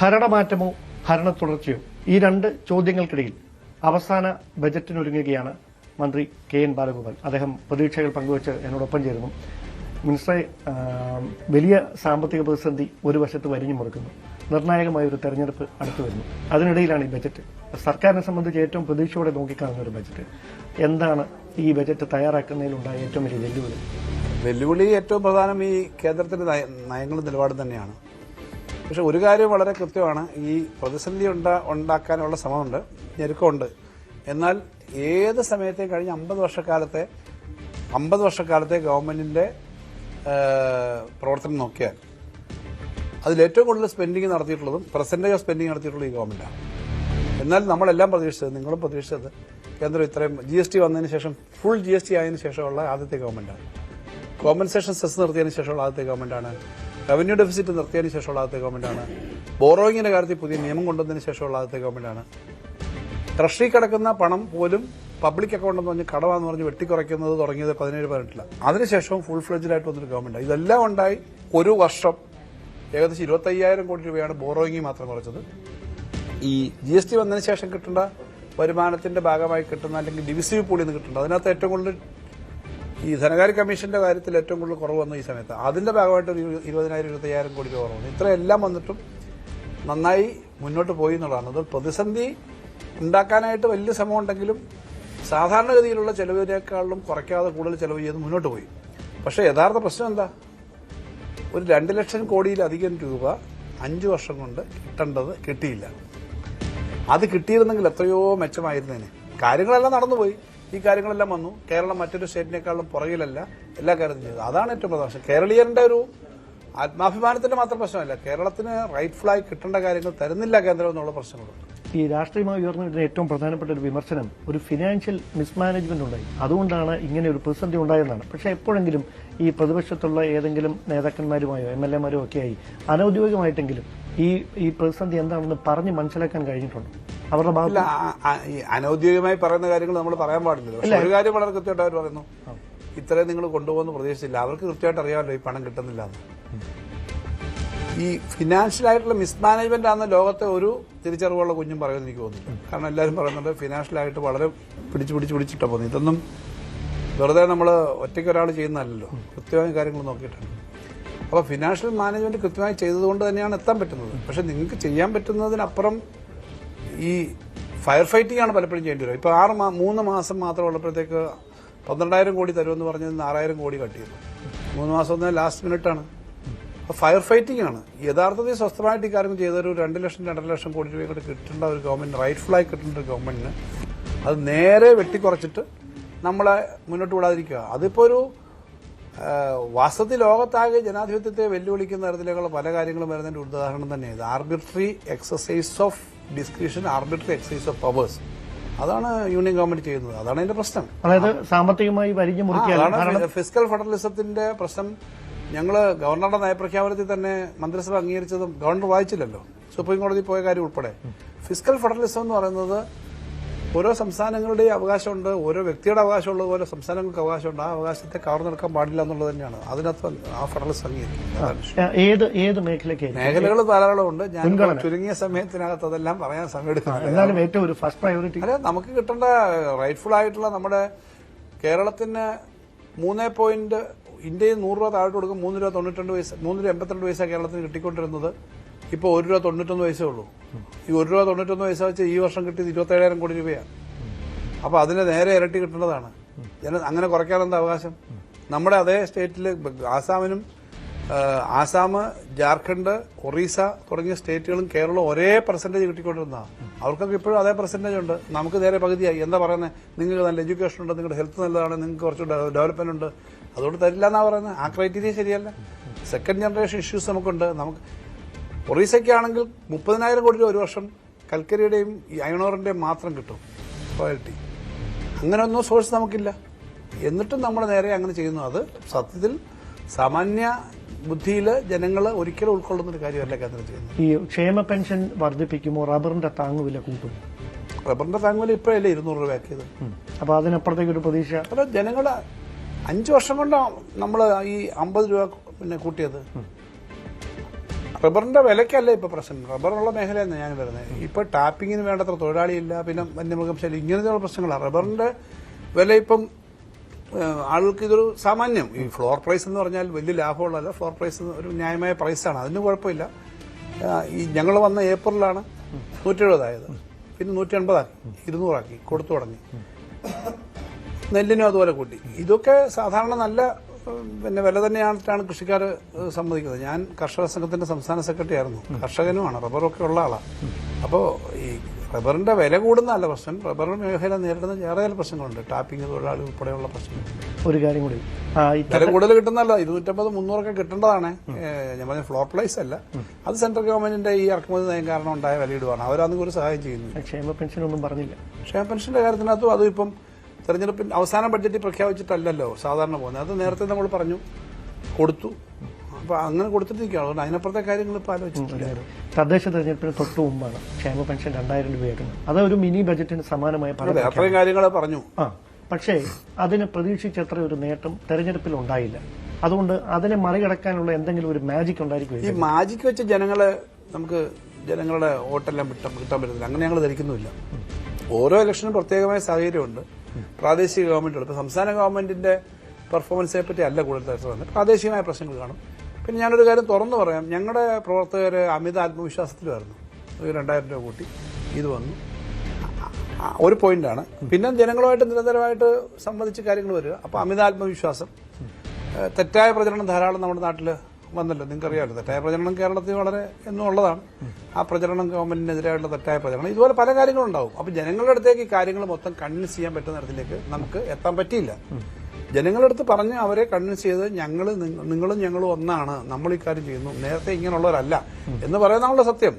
ഭരണമാറ്റമോ ഭരണ തുടർച്ചയോ ഈ രണ്ട് ചോദ്യങ്ങൾക്കിടയിൽ അവസാന ബജറ്റിനൊരുങ്ങുകയാണ് മന്ത്രി കെ എൻ ബാലഗോപാൽ. അദ്ദേഹം പ്രതീക്ഷകൾ പങ്കുവച്ച് എന്നോടൊപ്പം ചേരുന്നു. മിനിസ്റ്ററെ, വലിയ സാമ്പത്തിക പ്രതിസന്ധി ഒരു വശത്ത് വരിഞ്ഞു മുറുക്കുന്നു. നിർണായകമായ ഒരു തെരഞ്ഞെടുപ്പ് അടുത്തു വരുന്നു. അതിനിടയിലാണ് ഈ ബജറ്റ്. സർക്കാരിനെ സംബന്ധിച്ച് ഏറ്റവും പ്രതീക്ഷയോടെ നോക്കിക്കാണുന്ന ഒരു ബജറ്റ്. എന്താണ് ഈ ബജറ്റ് തയ്യാറാക്കുന്നതിലുണ്ടായ ഏറ്റവും വലിയ വെല്ലുവിളി? വെല്ലുവിളി ഏറ്റവും പ്രധാനം ഈ കേന്ദ്രത്തിന്റെ നയങ്ങളും നിലപാടും തന്നെയാണ്. പക്ഷെ ഒരു കാര്യം വളരെ കൃത്യമാണ്, ഈ പ്രതിസന്ധി ഉണ്ടാക്കാനുള്ള ശ്രമമുണ്ട്, ഞെരുക്കമുണ്ട്. എന്നാൽ ഏത് സമയത്തെയും കഴിഞ്ഞ 50 വർഷക്കാലത്തെ ഗവൺമെന്റിന്റെ പ്രവർത്തനം നോക്കിയാൽ അതിലേറ്റവും കൂടുതൽ സ്പെൻഡിങ് നടത്തിയിട്ടുള്ളതും പെർസെന്റേജ് ഓഫ് സ്പെൻഡിങ് നടത്തിയിട്ടുള്ള ഈ ഗവൺമെന്റാണ്. എന്നാൽ നമ്മളെല്ലാം പ്രതീക്ഷിച്ചത്, നിങ്ങളും പ്രതീക്ഷിച്ചത്, കേന്ദ്രം ഇത്രയും GST വന്നതിന് ശേഷം ഫുൾ GST ആയതിനു ശേഷമുള്ള ആദ്യത്തെ ഗവൺമെന്റാണ്. കോമ്പൻസേഷൻ സെസ് നിർത്തിയതിനു ശേഷമുള്ള ആദ്യത്തെ ഗവൺമെന്റാണ്. റവന്യൂ ഡെഫിസിറ്റ് നിർത്തിയതിനു ശേഷമുള്ള ആദ്യത്തെ ഗവൺമെന്റാണ്. ബോറോയിങ്ങിന്റെ കാര്യത്തിൽ പുതിയ നിയമം കൊണ്ടുവന്നതിന് ശേഷമുള്ള ആദ്യത്തെ ഗവൺമെന്റാണ്. ട്രഷറി കിടക്കുന്ന പണം പോലും പബ്ലിക് അക്കൗണ്ട് എന്ന് പറഞ്ഞ് കടമാണെന്ന് പറഞ്ഞ് വെട്ടിക്കുറയ്ക്കുന്നത് തുടങ്ങിയത് 17-18 അതിനുശേഷവും ഫുൾ ഫ്ലെഡ്ജായിട്ട് വന്നൊരു ഗവൺമെന്റ്. ഇതെല്ലാം ഉണ്ടായി ഒരു വർഷം ഏകദേശം 25,000 കോടി രൂപയാണ് ബോറോയിങ് മാത്രം കുറച്ചത്. ഈ GST വന്നതിന് ശേഷം കിട്ടേണ്ട വരുമാനത്തിന്റെ ഭാഗമായി കിട്ടുന്ന അല്ലെങ്കിൽ ഡിവിസീവ് പൂളിൽ നിന്ന് കിട്ടുന്നത്, അതിനകത്ത് ഏറ്റവും കൂടുതൽ ഈ ധനകാര്യ കമ്മീഷന്റെ കാര്യത്തിൽ ഏറ്റവും കൂടുതൽ കുറവ് വന്നു ഈ സമയത്ത്. അതിന്റെ ഭാഗമായിട്ട് ഒരു 20,000-25,000 കോടി രൂപ കുറവ് വന്നു. ഇത്രയെല്ലാം വന്നിട്ടും നന്നായി മുന്നോട്ട് പോയി എന്നുള്ളതാണ്. അത് പ്രതിസന്ധി ഉണ്ടാക്കാനായിട്ട് വലിയ ശ്രമം ഉണ്ടെങ്കിലും സാധാരണഗതിയിലുള്ള ചെലവിനേക്കാളും കുറയ്ക്കാതെ കൂടുതൽ ചെലവ് ചെയ്ത് മുന്നോട്ട് പോയി. പക്ഷേ യഥാർത്ഥ പ്രശ്നം എന്താ? ഒരു 2 ലക്ഷം കോടിയിലധികം രൂപ 5 വർഷം കൊണ്ട് കിട്ടേണ്ടത് കിട്ടിയില്ല. അത് കിട്ടിയിരുന്നെങ്കിൽ എത്രയോ മെച്ചമായിരുന്നേനെ. കാര്യങ്ങളെല്ലാം നടന്നുപോയി. ഈ കാര്യങ്ങളെല്ലാം വന്നു. കേരളം മറ്റൊരു സ്റ്റേറ്റിനേക്കാളും പുറകിലല്ല എല്ലാ കാര്യത്തിലും ചെയ്തത്. അതാണ് ഏറ്റവും പ്രധാന പ്രശ്നം. കേരളീയരുടെ ഒരു ആത്മാഭിമാനത്തിന്റെ മാത്രം പ്രശ്നമല്ല, കേരളത്തിന് റൈറ്റ്ഫുള്ളായി കിട്ടേണ്ട കാര്യങ്ങൾ തരുന്നില്ല കേന്ദ്രം എന്നുള്ള പ്രശ്നങ്ങളുണ്ട്. ഈ രാഷ്ട്രീയമായി ഉയർന്നു വരുന്ന ഏറ്റവും പ്രധാനപ്പെട്ട ഒരു വിമർശനം ഒരു ഫിനാൻഷ്യൽ മിസ്മാനേജ്മെന്റ് ഉണ്ടായി, അതുകൊണ്ടാണ് ഇങ്ങനെ ഒരു പ്രതിസന്ധി ഉണ്ടായതെന്നാണ്. പക്ഷേ എപ്പോഴെങ്കിലും ഈ പ്രതിപക്ഷത്തുള്ള ഏതെങ്കിലും നേതാക്കന്മാരുമായോ MLA-മാരോ ഒക്കെയായി അനൌദ്യോഗികമായിട്ടെങ്കിലും ഈ പ്രതിസന്ധി എന്താണെന്ന് പറഞ്ഞ് മനസ്സിലാക്കാൻ കഴിഞ്ഞിട്ടുണ്ട് അവരുടെ ഭാഗത്ത്? അനൌദ്യോഗികമായി പറയുന്ന കാര്യങ്ങൾ നമ്മൾ പറയാൻ പാടില്ല. പക്ഷേ ഒരു കാര്യം വളരെ കൃത്യമായിട്ട് അവർ പറയുന്നു, ഇത്രയും നിങ്ങൾ കൊണ്ടുപോകുന്ന പ്രതീക്ഷിച്ചില്ല. അവർക്ക് കൃത്യമായിട്ട് അറിയാമല്ലോ ഈ പണം കിട്ടുന്നില്ല എന്ന്. ഈ ഫിനാൻഷ്യൽ ആയിട്ടുള്ള മിസ്മാനേജ്മെന്റ് ആണെന്ന് ലോകത്തെ ഒരു തിരിച്ചറിവുള്ള കുഞ്ഞും പറയുമെന്ന് എനിക്ക് തോന്നുന്നില്ല. കാരണം എല്ലാവരും പറയുന്നുണ്ട് ഫിനാൻഷ്യലായിട്ട് വളരെ പിടിച്ചിട്ടാ പോകുന്നത്. ഇതൊന്നും വെറുതെ നമ്മൾ ഒറ്റയ്ക്ക് ഒരാൾ ചെയ്യുന്നതല്ലല്ലോ, കൃത്യമായ കാര്യങ്ങൾ നോക്കിയിട്ടാണ്. അപ്പോൾ ഫിനാൻഷ്യൽ മാനേജ്മെന്റ് കൃത്യമായി ചെയ്തതുകൊണ്ട് തന്നെയാണ് എത്താൻ പറ്റുന്നത്. പക്ഷെ നിങ്ങൾക്ക് ചെയ്യാൻ പറ്റുന്നതിനപ്പുറം ഈ ഫയർ ഫൈറ്റിംഗ് ആണ് പലപ്പോഴും ചെയ്യേണ്ടി വരും. ഇപ്പോൾ 3 മാസം മാത്രം ഉള്ളപ്പോഴത്തേക്ക് 12,000 കോടി തരുമെന്ന് പറഞ്ഞത് 6,000 കോടി കട്ട് ചെയ്തു. 3 മാസം ലാസ്റ്റ് മിനിറ്റാണ്. ഫയർ ഫൈറ്റിംഗ് ആണ്. യഥാർത്ഥത്തിൽ സ്വസ്ഥമായിട്ട് ഈ കാര്യം ചെയ്തൊരു 2 ലക്ഷം 2.5 ലക്ഷം കോടി രൂപ കൂടെ കിട്ടേണ്ട ഒരു ഗവൺമെന്റ്, റൈറ്റ്ഫുള്ളായി കിട്ടേണ്ട ഒരു ഗവൺമെന്റിന് അത് നേരെ വെട്ടിക്കുറച്ചിട്ട് നമ്മളെ മുന്നോട്ട് വിടാതിരിക്കുക. അതിപ്പോ ഒരു വാസ്തവത്തിൽ ലോകത്താകെ ജനാധിപത്യത്തെ വെല്ലുവിളിക്കുന്ന തരത്തിലേക്കുള്ള പല കാര്യങ്ങളും വരുന്നതിന്റെ ഉദാഹരണം തന്നെയാണ്. Arbitrary exercise of description, arbitrary exercise of powers. അതാണ് യൂണിയൻ ഗവൺമെന്റ് ചെയ്യുന്നത്. അതാണ് അതിന്റെ പ്രശ്നം. അതായത് സാമ്പത്തികമായി വരിഞ്ഞു മുറുക്കിയാണ് ഫിസ്ക്കൽ ഫെഡറലിസത്തിന്റെ പ്രശ്നം. ഞങ്ങള് ഗവർണറുടെ നയപ്രഖ്യാപനത്തിൽ തന്നെ മന്ത്രിസഭ അംഗീകരിച്ചതും ഗവർണർ വായിച്ചില്ലല്ലോ, സുപ്രീം കോടതി പോയ കാര്യം ഉൾപ്പെടെ. ഫിസ്ക്കൽ ഫെഡറലിസം എന്ന് പറയുന്നത് ഓരോ സംസ്ഥാനങ്ങളുടെയും അവകാശമുണ്ട്, ഓരോ വ്യക്തിയുടെ അവകാശമുള്ളത് പോലെ സംസ്ഥാനങ്ങൾക്ക് അവകാശമുണ്ട്. ആ അവകാശത്തെ കവർന്നെടുക്കാൻ പാടില്ല എന്നുള്ളത് തന്നെയാണ് അതിനകത്ത് ആ ഫെഡറലിസം അംഗീകരിക്കുന്നത്. മേഖലകൾ ധാരാളമുണ്ട്. ഞാൻ ചുരുങ്ങിയ സമയത്തിനകത്ത് അതെല്ലാം പറയാൻ സമയമെടുക്കുന്നത്. അല്ല, നമുക്ക് കിട്ടേണ്ട റൈറ്റ്ഫുൾ ആയിട്ടുള്ള നമ്മുടെ കേരളത്തിന് 3 ഇന്ത്യയിൽ 100 രൂപ താഴോട്ട് കൊടുക്കും, 3 രൂപ 92 പൈസ, 3 രൂപ 82 പൈസ കേരളത്തിന് കിട്ടിക്കൊണ്ടിരുന്നത് ഇപ്പോൾ 1 രൂപ 91 പൈസേ ഉള്ളൂ. ഈ 1 രൂപ 91 പൈസ വെച്ച് ഈ വർഷം കിട്ടിയത് 27,000 കോടി രൂപയാണ്. അപ്പോൾ അതിന് നേരെ ഇരട്ടി കിട്ടേണ്ടതാണ്. അങ്ങനെ കുറയ്ക്കാനെന്താ അവകാശം? നമ്മുടെ അതേ സ്റ്റേറ്റിൽ ആസാം, ജാർഖണ്ഡ്, ഒറീസ തുടങ്ങിയ സ്റ്റേറ്റുകളും കേരളവും ഒരേ പെർസെന്റേജ് കിട്ടിക്കൊണ്ടിരുന്നതാണ്. അവർക്കൊക്കെ ഇപ്പോഴും അതേ പെർസെന്റേജ് ഉണ്ട്. നമുക്ക് നേരെ പകുതിയായി. എന്താ പറയുന്നത്? നിങ്ങൾക്ക് നല്ല എഡ്യൂക്കേഷൻ ഉണ്ട്, നിങ്ങളുടെ ഹെൽത്ത് നല്ലതാണ്, നിങ്ങൾക്ക് കുറച്ച് ഡെവലപ്മെന്റ് ഉണ്ട്, അതുകൊണ്ട് തരില്ല എന്നാ പറയുന്നത്. ആ ക്രൈറ്റീരിയ ശരിയല്ല. സെക്കൻഡ് ജനറേഷൻ ഇഷ്യൂസ് നമുക്കുണ്ട്. ഒറീസയ്ക്കാണെങ്കിൽ 30,000 കോടി രൂപ ഒരു വർഷം കൽക്കരിയുടെയും ഈ അയണോറിന്റെയും മാത്രം കിട്ടും റോയൽറ്റി. അങ്ങനെ ഒന്നും സോഴ്സ് നമുക്കില്ല. എന്നിട്ടും നമ്മൾ നേരെ അങ്ങനെ ചെയ്യുന്നു. അത് സത്യത്തിൽ സാമാന്യ ബുദ്ധിയിൽ ജനങ്ങൾ ഒരിക്കലും ഉൾക്കൊള്ളുന്ന ഒരു കാര്യമല്ല കേന്ദ്രം ചെയ്യുന്നത്. ഈ ക്ഷേമ പെൻഷൻ വർദ്ധിപ്പിക്കുമ്പോൾ റബ്ബറിന്റെ താങ്ങുവില കൂട്ടും. റബ്ബറിന്റെ താങ്ങുവില ഇപ്പോഴല്ലേ 200 രൂപയാക്കിയത്. അപ്പൊ അതിനപ്പുറത്തേക്ക് ഒരു പ്രതീക്ഷ. അല്ല, ജനങ്ങൾ 5 വർഷം കൊണ്ടാണ് നമ്മൾ ഈ 50 രൂപ കൂട്ടിയത്. റബ്ബറിന്റെ വിലക്കല്ല ഇപ്പൊ പ്രശ്നം, റബ്ബറുള്ള മേഖലയാണ് ഞാൻ വരുന്നത്. ഇപ്പൊ ടാപ്പിങ്ങിന് വേണ്ടത്ര തൊഴിലാളിയില്ല, പിന്നെ വന്യമൃഗം ശല്യം, ഇങ്ങനത്തെയുള്ള പ്രശ്നങ്ങളാണ്. റബ്ബറിന്റെ വില ഇപ്പം ആളുകൾക്ക് ഇതൊരു സാമാന്യം. ഈ ഫ്ലോർ പ്രൈസ് എന്ന് പറഞ്ഞാൽ വലിയ ലാഭമുള്ളതല്ല, ഫ്ലോർ പ്രൈസ് ഒരു ന്യായമായ പ്രൈസാണ്, അതിന് കുഴപ്പമില്ല. ഈ ഞങ്ങൾ വന്ന ഏപ്രിലാണ് 170 ആയത്, പിന്നെ 180 ആക്കി, 200 ആക്കി, കൊടുത്തു തുടങ്ങി. നെല്ലിനും അതുപോലെ കൂട്ടി. ഇതൊക്കെ സാധാരണ നല്ല പിന്നെ വില തന്നെയാണ് കൃഷിക്കാർ സമ്മതിക്കുന്നത്. ഞാൻ കർഷക സംഘത്തിന്റെ സംസ്ഥാന സെക്രട്ടറി ആയിരുന്നു, കർഷകനുമാണ്, റബ്ബറൊക്കെ ഉള്ള ആളാണ്. അപ്പോൾ ഈ റബ്ബറിന്റെ വില കൂടുന്നതല്ല പ്രശ്നം, റബ്ബർ മേഖല നേരിടുന്ന വേറെ ചില പ്രശ്നങ്ങളുണ്ട്, ടാപ്പിംഗ് തൊഴിലാളി ഉൾപ്പെടെയുള്ള പ്രശ്നങ്ങൾ. ഒരു കാര്യം കൂടി, വില കൂടുതൽ കിട്ടുന്നല്ല, 250-300 കിട്ടേണ്ടതാണ്. ഞാൻ പറഞ്ഞ ഫ്ലോർ പ്രൈസ് അല്ല, അത് സെൻട്രൽ ഗവൺമെന്റിന്റെ ഈ ഇറക്കുമതി നയം കാരണം ഉണ്ടായ വിലയിടുവാണ്. അവരന്ന് ഒരു സഹായം ചെയ്യുന്നു. ക്ഷേമ പെൻഷൻ ഒന്നും പറഞ്ഞില്ല. ക്ഷേമ പെൻഷന്റെ കാര്യത്തിനകത്തും അതും ഇപ്പം തെരഞ്ഞെടുപ്പിൽ അവസാന ബഡ്ജറ്റ് പ്രഖ്യാപിച്ചിട്ടല്ലല്ലോ സാധാരണ പോകുന്നത്. അത് നേരത്തെ നമ്മൾ പറഞ്ഞു കൊടുത്തു, അപ്പൊ അങ്ങനെ കൊടുത്തിട്ടിരിക്കുകയാണ്. അതുകൊണ്ട് അതിനപ്പുറത്തെ കാര്യങ്ങൾ ഇപ്പൊ ആലോചിച്ചിട്ടില്ല. തദ്ദേശ തെരഞ്ഞെടുപ്പിന് തൊട്ട് മുമ്പാണ് ക്ഷേമ പെൻഷൻ 2000 രൂപയാക്കുന്നത്. അത് ഒരു മിനി ബജറ്റിന് സമാനമായ അത്രയും കാര്യങ്ങൾ പറഞ്ഞു. പക്ഷേ അതിന് പ്രതീക്ഷിച്ചത്ര ഒരു നേട്ടം തെരഞ്ഞെടുപ്പിൽ ഉണ്ടായില്ല. അതുകൊണ്ട് അതിനെ മറികടക്കാനുള്ള എന്തെങ്കിലും ഒരു മാജിക് ഉണ്ടായിരിക്കും. ഈ മാജിക് വെച്ച് ജനങ്ങളുടെ വോട്ടെല്ലാം കിട്ടാൻ പറ്റുന്നില്ല, അങ്ങനെ ഞങ്ങൾ ധരിക്കുന്നുമില്ല. ഓരോ ഇലക്ഷനും പ്രത്യേകമായ സാഹചര്യമുണ്ട്, പ്രാദേശിക ഗവൺമെന്റുകൾ. ഇപ്പൊ സംസ്ഥാന ഗവൺമെന്റിന്റെ പെർഫോമൻസിനെ പറ്റി അല്ല കൂടുതൽ ചർച്ച വന്നത്, പ്രാദേശികമായ പ്രശ്നങ്ങൾ കാണും. പിന്നെ ഞാനൊരു കാര്യം തുറന്നു പറയാം, ഞങ്ങളുടെ പ്രവർത്തകർ അമിത ആത്മവിശ്വാസത്തിലുമായിരുന്നു. 2000 രൂപ കൂട്ടി ഇത് വന്നു, ഒരു പോയിന്റാണ്. പിന്നെ ജനങ്ങളുമായിട്ട് നിരന്തരമായിട്ട് സംബന്ധിച്ച് കാര്യങ്ങൾ വരിക. അപ്പൊ അമിത ആത്മവിശ്വാസം, തെറ്റായ പ്രചരണം ധാരാളം നമ്മുടെ നാട്ടിൽ വന്നല്ലോ, നിങ്ങൾക്കറിയാമല്ലോ. തെറ്റായ പ്രചരണം കേരളത്തിൽ വളരെ എന്നും ഉള്ളതാണ്. ആ പ്രചരണം ഗവൺമെന്റിനെതിരായിട്ടുള്ള തെറ്റായ പ്രചരണം, ഇതുപോലെ പല കാര്യങ്ങളുണ്ടാവും. അപ്പൊ ജനങ്ങളുടെ അടുത്തേക്ക് ഈ കാര്യങ്ങൾ മൊത്തം കൺവിൻസ് ചെയ്യാൻ പറ്റുന്ന തരത്തിലേക്ക് നമുക്ക് എത്താൻ പറ്റിയില്ല. ജനങ്ങളുടെ അടുത്ത് പറഞ്ഞ് അവരെ കൺവിൻസ് ചെയ്ത് നിങ്ങളും ഞങ്ങളും ഒന്നാണ്, നമ്മൾ ഈ കാര്യം ചെയ്യുന്നു, നേരത്തെ ഇങ്ങനെയുള്ളവരല്ല എന്ന് പറയുന്നതാണല്ലോ സത്യം.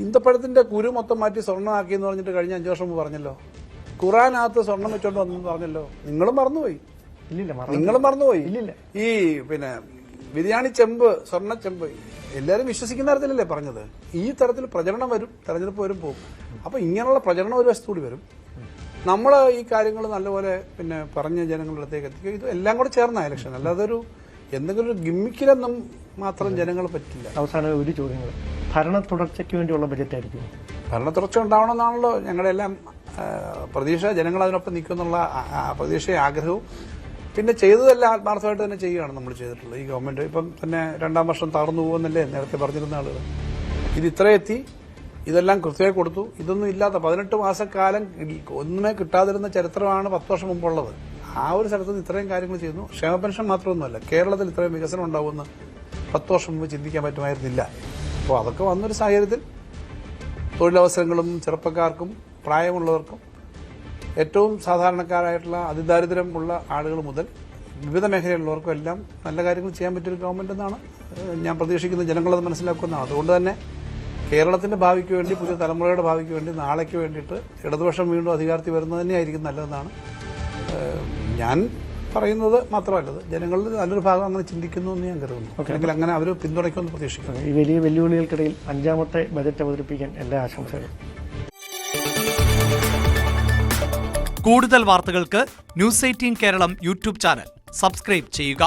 ഈന്തപ്പഴത്തിന്റെ കുരു മൊത്തം മാറ്റി സ്വർണ്ണമാക്കി എന്ന് പറഞ്ഞിട്ട് കഴിഞ്ഞ 5 വർഷം മുമ്പ് പറഞ്ഞല്ലോ. ഖുറാനകത്ത് സ്വർണം വെച്ചോണ്ട് വന്നെന്ന് പറഞ്ഞല്ലോ. നിങ്ങളും മറന്നുപോയി. ഈ പിന്നെ ബിരിയാണി ചെമ്പ്, സ്വർണ്ണ ചെമ്പ്, എല്ലാവരും വിശ്വസിക്കുന്ന തരത്തിലല്ലേ പറഞ്ഞത്. ഈ തരത്തിൽ പ്രചരണം വരും, തെരഞ്ഞെടുപ്പ് വരും, പോകും. അപ്പൊ ഇങ്ങനെയുള്ള പ്രചരണം ഒരു വശത്തുകൂടി വരും. നമ്മൾ ഈ കാര്യങ്ങൾ നല്ലപോലെ പിന്നെ പറഞ്ഞ് ജനങ്ങളുടെ അടുത്തേക്ക് എത്തിക്കുക. ഇത് എല്ലാം കൂടെ ചേർന്ന ഇലക്ഷൻ, അല്ലാതെ ഒരു എന്തെങ്കിലും ഒരു ഗിമ്മിക്കിലൊന്നും മാത്രം ജനങ്ങൾ പറ്റില്ല. അവസാനം ഒരു ചോദ്യങ്ങൾ, ഭരണ തുടർച്ചയ്ക്ക് വേണ്ടിയുള്ള ബജറ്റ് ആയിരിക്കും. ഭരണ തുടർച്ച ഉണ്ടാവണമെന്നാണല്ലോ ഞങ്ങളുടെ എല്ലാം പ്രതീക്ഷ. ജനങ്ങൾ അതിനൊപ്പം നിൽക്കുമെന്നുള്ള പ്രതീക്ഷയും ആഗ്രഹവും. പിന്നെ ചെയ്തതെല്ലാം ആത്മാർത്ഥമായിട്ട് തന്നെ ചെയ്യുകയാണ് നമ്മൾ ചെയ്തിട്ടുള്ളത്. ഈ ഗവൺമെന്റ് ഇപ്പം തന്നെ 2ാം വർഷം തകർന്നു പോകുമെന്നല്ലേ നേരത്തെ പറഞ്ഞിരുന്ന ആളുകൾ. ഇത് ഇത്ര എത്തി, ഇതെല്ലാം കൃത്യമായി കൊടുത്തു. ഇതൊന്നും ഇല്ലാത്ത 18 മാസക്കാലം ഒന്നുമേ കിട്ടാതിരുന്ന ചരിത്രമാണ് 10 വർഷം മുമ്പുള്ളത്. ആ ഒരു സ്ഥലത്ത് നിന്ന് ഇത്രയും കാര്യങ്ങൾ ചെയ്യുന്നു. ക്ഷേമ പെൻഷൻ മാത്രമൊന്നുമല്ല, കേരളത്തിൽ ഇത്രയും വികസനം ഉണ്ടാവുമെന്ന് 10 വർഷം മുമ്പ് ചിന്തിക്കാൻ പറ്റുമായിരുന്നില്ല. അപ്പോൾ അതൊക്കെ വന്നൊരു സാഹചര്യത്തിൽ തൊഴിലവസരങ്ങളും ചെറുപ്പക്കാർക്കും പ്രായമുള്ളവർക്കും ഏറ്റവും സാധാരണക്കാരായിട്ടുള്ള അതിദാരിദ്ര്യമുള്ള ആളുകൾ മുതൽ വിവിധ മേഖലയിലുള്ളവർക്കും എല്ലാം നല്ല കാര്യങ്ങൾ ചെയ്യാൻ പറ്റിയൊരു ഗവൺമെന്റ് എന്നാണ് ഞാൻ പ്രതീക്ഷിക്കുന്നത്. ജനങ്ങളത് മനസ്സിലാക്കുന്നതാണ്. അതുകൊണ്ട് തന്നെ കേരളത്തിന്റെ ഭാവിക്ക് വേണ്ടി, പുതിയ തലമുറയുടെ ഭാവിക്ക് വേണ്ടി, നാളേക്ക് വേണ്ടിയിട്ട് ഇടതുപക്ഷം വീണ്ടും അധികാരത്തിൽ വരുന്നത് തന്നെയായിരിക്കും നല്ലതെന്നാണ് ഞാൻ പറയുന്നത്. മാത്രമല്ലത് ജനങ്ങളിൽ നല്ലൊരു ഭാഗം അങ്ങനെ ചിന്തിക്കുന്നു എന്ന് ഞാൻ കരുതുന്നു. അല്ലെങ്കിൽ അങ്ങനെ അവർ പിന്തുണയ്ക്കുമെന്ന് പ്രതീക്ഷിക്കുന്നു. ഈ വലിയ വെല്ലുവിളികൾക്കിടയിൽ 5ാമത്തെ ബജറ്റ് അവതരിപ്പിക്കാൻ എല്ലാ ആശംസകളും. കൂടുതൽ വാർത്തകൾക്ക് news 18 Keralam YouTube channel subscribe ചെയ്യുക.